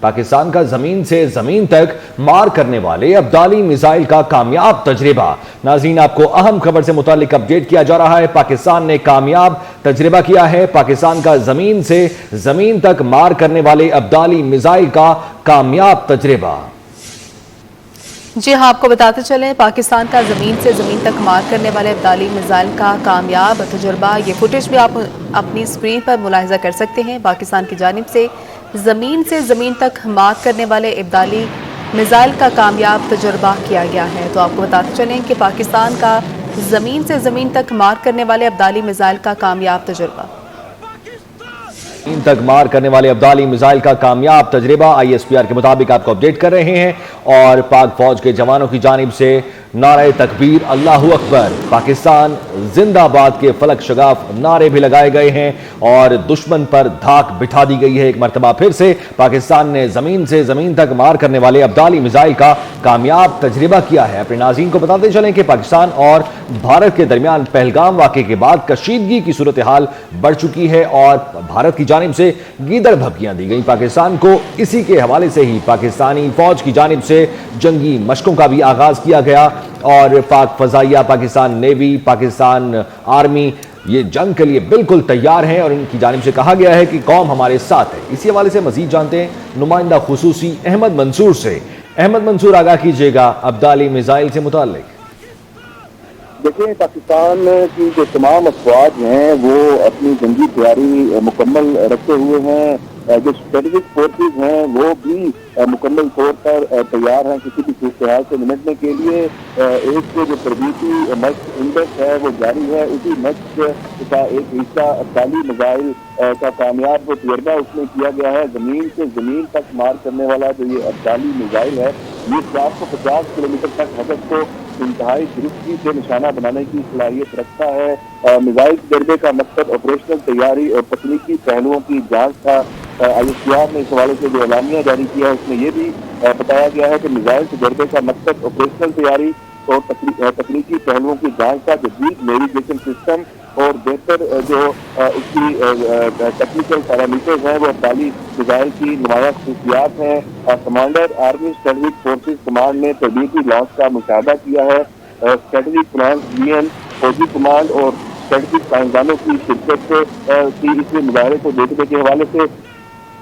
پاکستان کا زمین سے زمین تک مار کرنے والے ابدالی میزائل کا کامیاب تجربہ۔ ناظرین، آپ کو اہم خبر سے متعلق اپڈیٹ کیا جا رہا ہے۔ پاکستان نے کامیاب تجربہ کیا ہے۔ پاکستان کا زمین سے زمین تک مار کرنے والے ابدالی میزائل کا کامیاب تجربہ۔ جی ہاں، آپ کو بتاتے چلیں، پاکستان کا زمین سے زمین تک مار کرنے والے ابدالی میزائل کا کامیاب تجربہ۔ یہ فوٹیج بھی آپ اپنی اسکرین پر ملاحظہ کر سکتے ہیں۔ پاکستان کی جانب سے زمین تک مار کرنے والے ابدالی میزائل کا کامیاب تجربہ کیا گیا ہے۔ تو آپ کو بتاتے چلیں کہ پاکستان کا زمین سے زمین تک مار کرنے والے ابدالی میزائل کا کامیاب تجربہ۔ زمین تک مار کرنے والے ابدالی میزائل کا کامیاب تجربہ ISPR کے مطابق آپ کو اپڈیٹ کر رہے ہیں، اور پاک فوج کے جوانوں کی جانب سے نعرہ تکبیر، اللہ اکبر، پاکستان زندہ آباد کے فلک شگاف نعرے بھی لگائے گئے ہیں، اور دشمن پر دھاک بٹھا دی گئی ہے۔ ایک مرتبہ پھر سے پاکستان نے زمین سے زمین تک مار کرنے والے ابدالی میزائل کا کامیاب تجربہ کیا ہے۔ اپنے ناظرین کو بتاتے چلیں کہ پاکستان اور بھارت کے درمیان پہلگام واقعے کے بعد کشیدگی کی صورتحال بڑھ چکی ہے، اور بھارت کی جانب سے گیدڑ بھبکیاں دی گئیں پاکستان کو۔ اسی کے حوالے سے ہی پاکستانی فوج کی جانب سے جنگی مشقوں کا بھی آغاز کیا گیا، اور پاک فضائیہ، پاکستان نیوی، پاکستان آرمی یہ جنگ کے لیے بالکل تیار ہیں، اور ان کی جانب سے کہا گیا ہے کہ قوم ہمارے ساتھ ہے۔ اسی حوالے سے مزید جانتے ہیں نمائندہ خصوصی احمد منصور سے۔ احمد منصور، آگاہ کیجیے گا ابدالی میزائل سے متعلق۔ دیکھیں، پاکستان کی جو تمام افواج ہیں وہ اپنی جنگی تیاری مکمل رکھتے ہوئے ہیں۔ جو اسٹریٹجک فورسز ہیں وہ بھی مکمل طور پر تیار ہیں کسی بھی صورتحال سے نمٹنے کے لیے۔ ایک جو تربیتی مشق انڈیکس ہے وہ جاری ہے، اسی مشق کا ایک حصہ ابدالی میزائل کا کامیاب تجربہ اس میں کیا گیا ہے۔ زمین سے زمین تک مار کرنے والا جو یہ ابدالی میزائل ہے، یہ 450 کلومیٹر تک ہدف کو انتہائی درستگی سے نشانہ بنانے کی صلاحیت رکھتا ہے۔ میزائل تجربے کا مقصد آپریشنل تیاری اور تکنیکی پہلوؤں کی جانچ تھا۔ ISPR نے اس حوالے سے جو اعلامیہ جاری کیا ہے اس میں یہ بھی بتایا گیا ہے کہ میزائل تجربے کا مقصد آپریشنل تیاری اور تکنیکی پہلوؤں کی جانچ کا جدید نیویگیشن سسٹم اور بہتر جو اس کی ٹیکنیکل پیرامیٹرز ہیں وہ ابدالی میزائل کی نمایاں خصوصیات ہیں۔ Commander army strategic forces command نے تربیتی لانچ کا مشاہدہ کیا ہے۔ اسٹریٹجک فنانس DN، فوجی کمانڈ اور اسٹریٹجک سائنسدانوں کی شرکت کی اس مظاہرے کو دیکھنے کے حوالے سے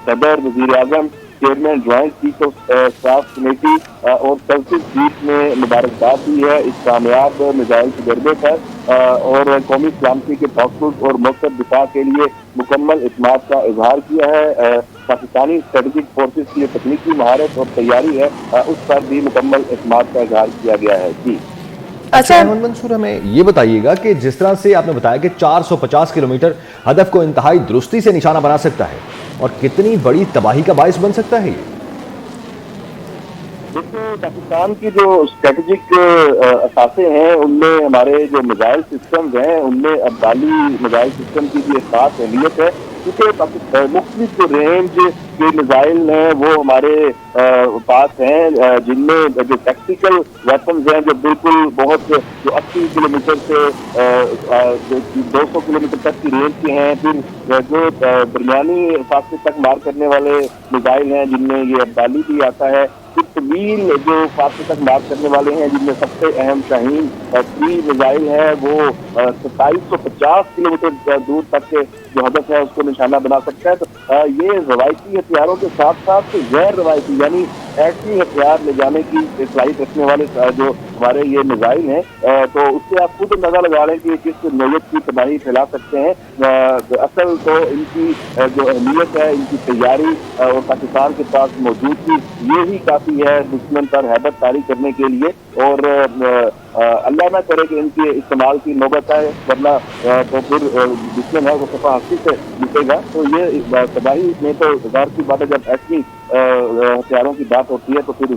صدر، وزیر اعظم، chairman joint chief of staff committee اور کنسل چیف نے مبارکباد دی ہے اس کامیاب میزائل تجربے پر، اور قومی سلامتی کے تحفظ اور مؤثر دفاع کے لیے مکمل اعتماد کا اظہار کیا ہے۔ پاکستانی اسٹریٹجک فورسز کی تکنیکی مہارت اور تیاری ہے اس پر بھی مکمل اعتماد کا اظہار کیا گیا ہے۔ جی اچھا احمد منصور، ہمیں یہ بتائیے گا کہ جس طرح سے آپ نے بتایا کہ 450 کلومیٹر ہدف کو انتہائی درستی سے نشانہ بنا سکتا ہے، اور کتنی بڑی تباہی کا باعث بن سکتا ہے یہ؟ دیکھیں، پاکستان کی جو اسٹریٹجک اثاثے ہیں ان میں ہمارے جو میزائل سسٹمز ہیں ان میں ابدالی میزائل سسٹم کی بھی ایک خاص اہمیت ہے، کیونکہ مختلف جو رینج کے میزائل ہیں وہ ہمارے پاس ہیں، جن میں جو ٹیکٹیکل ویپنز ہیں جو بالکل بہت جو 80 کلومیٹر سے 200 کلومیٹر تک کی رینج کے ہیں، پھر جو درمیانی فاصلے تک مار کرنے والے میزائل ہیں جن میں یہ ابدالی بھی آتا ہے، پھر طویل جو فاصلے تک مار کرنے والے ہیں جن میں سب سے اہم شاہین 3 میزائل ہے وہ 2750 کلومیٹر دور تک کے جو ہدف ہے اس کو نشانہ بنا سکتا ہے۔ تو یہ روایتی ہتھیاروں کے ساتھ ساتھ غیر روایتی یعنی ایسی ہتھیار لے جانے کی صلاحیت رکھنے والے جو ہمارے یہ میزائل ہیں، تو اس سے آپ خود اندازہ لگا رہے ہیں کہ کس نوعیت کی تباہی پھیلا سکتے ہیں۔ اصل تو ان کی جو اہمیت ہے، ان کی تیاری اور پاکستان کے پاس موجودگی یہی کافی ہے دشمن پر ہیبت طاری کرنے کے لیے، اور اللہ نہ کرے کہ ان کے استعمال کی نوبت آئے، ورنہ تو پھر دشمن ہے وہ صفحہ ہستی سے جیتے گا۔ تو یہ تباہی میں تو ظاہر سی بات ہے، جب ایسی ہتھیاروں کی بات ہوتی ہے تو پھر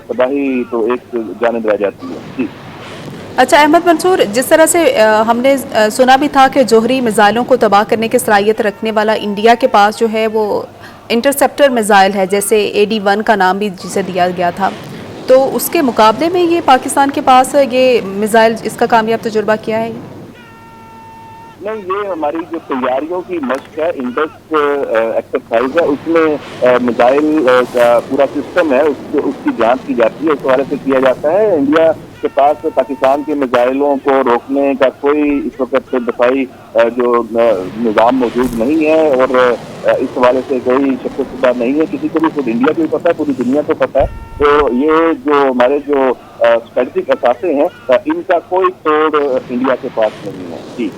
تباہی تو ایک جانب رہ جاتی ہے۔ جی اچھا احمد منصور، جس طرح سے ہم نے سنا بھی تھا کہ جوہری میزائلوں کو تباہ کرنے کی صلاحیت رکھنے والا انڈیا کے پاس جو ہے وہ انٹرسیپٹر میزائل ہے، جیسے AD-1 کا نام بھی جسے دیا گیا تھا، تو اس کے مقابلے میں یہ پاکستان کے پاس یہ میزائل اس کا کامیاب تجربہ کیا ہے؟ نہیں، یہ ہماری جو تیاریوں کی مشق ہے، انڈس ایکسرسائز ہے، اس میں میزائل کا پورا سسٹم ہے، اس کی جانچ کی جاتی ہے، اس حوالے سے کیا جاتا ہے۔ انڈیا کے پاس پاکستان کے میزائلوں کو روکنے کا کوئی اس وقت دفاعی جو نظام موجود نہیں ہے، اور اس حوالے سے کوئی شک و شبہ نہیں ہے کسی کو بھی، خود انڈیا کو بھی پتہ ہے، پوری دنیا کو پتہ ہے۔ تو یہ جو ہمارے جو اسٹریٹجک اثاثے ہیں، ان کا کوئی توڑ انڈیا کے پاس نہیں ہے۔ جی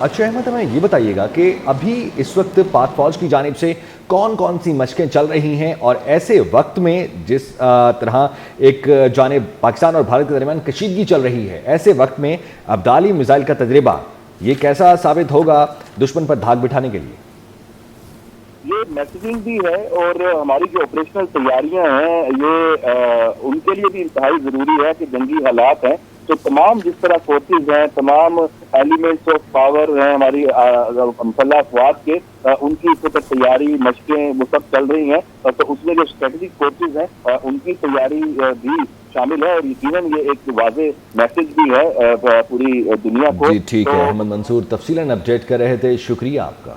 اچھا احمد، ہمیں یہ بتائیے گا کہ ابھی اس وقت پاک فوج کی جانب سے کون کون سی مشقیں چل رہی ہیں، اور ایسے وقت میں جس طرح ایک جانب پاکستان اور بھارت کے درمیان کشیدگی چل رہی ہے، ایسے وقت میں ابدالی میزائل کا تجربہ یہ کیسا ثابت ہوگا دشمن پر دھاک بٹھانے کے لیے؟ یہ میسیجنگ بھی ہے، اور ہماری جو آپریشنل تیاریاں ہیں یہ ان کے لیے بھی انتہائی ضروری ہے کہ جنگی حالات ہیں تو تمام جس طرح فورسز ہیں، تمام ایلیمنٹس آف پاور ہیں ہماری مسلح افواج کے، ان کی اس وقت تیاری مشقیں وہ سب چل رہی ہیں، تو اس میں جو اسٹریٹجک فورسز ہیں ان کی تیاری بھی شامل ہے، اور یقیناً یہ ایک واضح میسج بھی ہے پوری دنیا کو۔ جی ٹھیک ہے، احمد منصور تفصیلاً اپڈیٹ کر رہے تھے، شکریہ آپ کا۔